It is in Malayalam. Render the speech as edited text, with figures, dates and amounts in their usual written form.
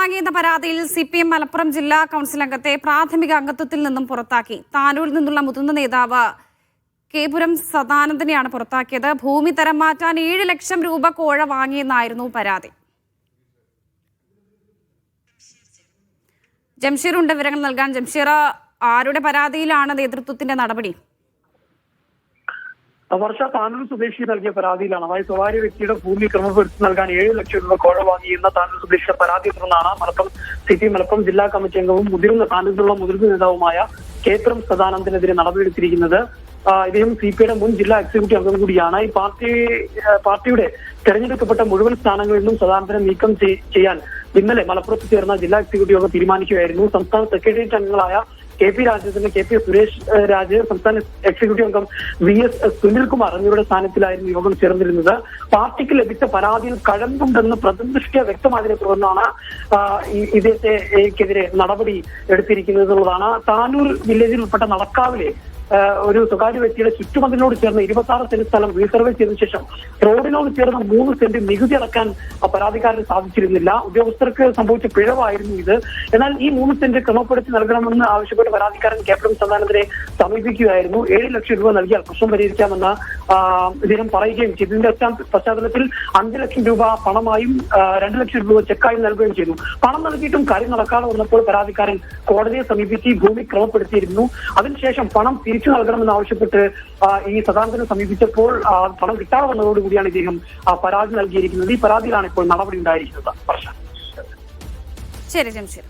വാങ്ങിയെന്ന പരാതിയിൽ CPM മലപ്പുറം ജില്ലാ കൗൺസിൽ അംഗത്തെ പ്രാഥമിക അംഗത്വത്തിൽ നിന്നും പുറത്താക്കി. താനൂരിൽ നിന്നുള്ള മുതിർന്ന നേതാവ് കേപുരം സദാനന്ദനെയാണ് പുറത്താക്കിയത്. ഭൂമി തരം മാറ്റാൻ 7 ലക്ഷം രൂപ കോഴ വാങ്ങിയെന്നായിരുന്നു പരാതി. ജംഷീർ ഉണ്ട് വിവരങ്ങൾ നൽകാൻ. ജംഷീർ, ആരുടെ പരാതിയിലാണ് നേതൃത്വത്തിന്റെ നടപടി? വർഷ താനൂർ സ്വദേശി നൽകിയ പരാതിയിലാണ്. അതായത് സ്വകാര്യ വ്യക്തിയുടെ ഭൂമി ക്രമപ്പെടുത്തി നൽകാൻ 7 ലക്ഷം രൂപ കോഴ വാങ്ങിയെന്ന താനൂർ സ്വദേശിയുടെ പരാതിയെ തുടർന്നാണ് CPM മലപ്പുറം ജില്ലാ കമ്മിറ്റി അംഗവും താനൂരിലുള്ള മുതിർന്ന നേതാവുമായ കേപുരം സദാനന്ദനെതിരെ നടപടിയെടുത്തിരിക്കുന്നത്. ഇദ്ദേഹം CPIയുടെ മുൻ ജില്ലാ എക്സിക്യൂട്ടീവ് അംഗം കൂടിയാണ്. ഈ പാർട്ടിയുടെ തെരഞ്ഞെടുക്കപ്പെട്ട മുഴുവൻ സ്ഥാനങ്ങളിൽ നിന്നും സദാനന്ദനെ നീക്കം ചെയ്യാൻ ഇന്നലെ മലപ്പുറത്ത് ചേർന്ന ജില്ലാ എക്സിക്യൂട്ടീവ് യോഗം തീരുമാനിക്കുകയായിരുന്നു. സംസ്ഥാന സെക്രട്ടേറിയറ്റ് അംഗങ്ങളായ KP രാജേന്ദ്രൻ, KP സുരേഷ് രാജ്, സംസ്ഥാന എക്സിക്യൂട്ടീവ് അംഗം VS സുനിൽകുമാർ എന്നിവരുടെ സ്ഥാനത്തിലായിരുന്നു യോഗം ചേർന്നിരുന്നത്. പാർട്ടിക്ക് ലഭിച്ച പരാതിയിൽ കഴമ്പുണ്ടെന്ന് പ്രഥമദൃഷ്ട്യാ വ്യക്തമായതിനെ തുടർന്നാണ് ഇദ്ദേഹത്തെക്കെതിരെ നടപടി എടുത്തിരിക്കുന്നത് എന്നുള്ളതാണ്. താനൂർ വില്ലേജിൽ ഉൾപ്പെട്ട നടക്കാവിലെ ഒരു സ്വകാര്യ വ്യക്തിയുടെ ചുറ്റുമതിലിനോട് ചേർന്ന് 26 സെന്റ് സ്ഥലം റീസർവേ ചെയ്തതിനു ശേഷം റോഡിനോട് ചേർന്ന് 3 സെന്റ് നികുതി അടക്കാൻ പരാതിക്കാരന് സാധിച്ചിരുന്നില്ല. ഉദ്യോഗസ്ഥർക്ക് സംഭവിച്ച പിഴവായിരുന്നു ഇത്. എന്നാൽ ഈ 3 സെന്റ് ക്രമപ്പെടുത്തി നൽകണമെന്ന് ആവശ്യപ്പെട്ട പരാതിക്കാരൻ കേപുരം സദാനന്ദനെ സമീപിക്കുകയായിരുന്നു. 7 ലക്ഷം രൂപ നൽകിയാൽ പ്രശ്നം പരിഹരിക്കാമെന്ന് ഇദ്ദേഹം പറയുകയും ചെയ്തു. ഇതിന്റെ പശ്ചാത്തലത്തിൽ 5 ലക്ഷം രൂപ പണമായും 2 ലക്ഷം രൂപ ചെക്കായും നൽകുകയും ചെയ്തു. പണം നൽകിയിട്ടും കാര്യം നടക്കാതെ വന്നപ്പോൾ പരാതിക്കാരൻ കോടതിയെ സമീപിച്ച് ഈ ഭൂമി ക്രമപ്പെടുത്തിയിരുന്നു. അതിനുശേഷം പണം തിരിച്ചു നൽകണമെന്ന് ആവശ്യപ്പെട്ട് ഈ സദാനന്ദനെ സമീപിച്ചപ്പോൾ പണം കിട്ടാതെ വന്നതോടുകൂടിയാണ് ഇദ്ദേഹം പരാതി നൽകിയിരിക്കുന്നത്. ഈ പരാതിയിലാണ് ഇപ്പോൾ നടപടി ഉണ്ടായിരിക്കുന്നത്. ശരി ജംഷീർ.